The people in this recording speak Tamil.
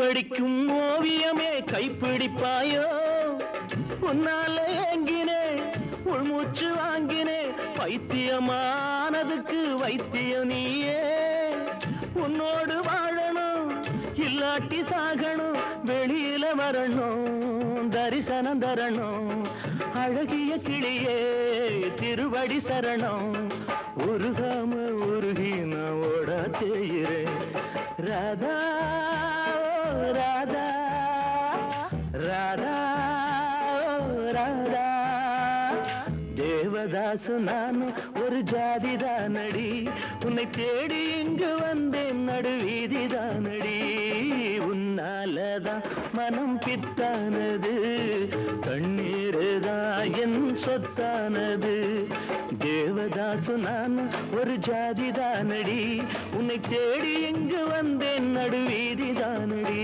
படிக்கும் ஓவியமே கைப்பிடிப்பாயோ உன்னால ஏங்கினே உள்மூச்சு வாங்கினே பைத்தியமானதுக்கு வைத்தியம் நீயே உன்னோடு வாழணும் இல்லாட்டி சாகணும் வெளியில வரணும் தரிசனம் தரணும் அழகிய கிளியே திருவடி சரணம் உருகாம உருகி நான் ஓட செய்கிறேன் ராதா ராதா ராதா ராதா தேவதாசு நான் ஒரு ஜாதிதானடி உன்னை தேடி இங்கு வந்தேன் நடுவீதிதானடி உன்னாலதான் மனம் பித்தானது கண்ணீருதான் என் சொத்தானது தேவதாசு நான் ஒரு ஜாதிதானடி உன்னை தேடி இங்கு வந்தேன் நடுவீதிதானடி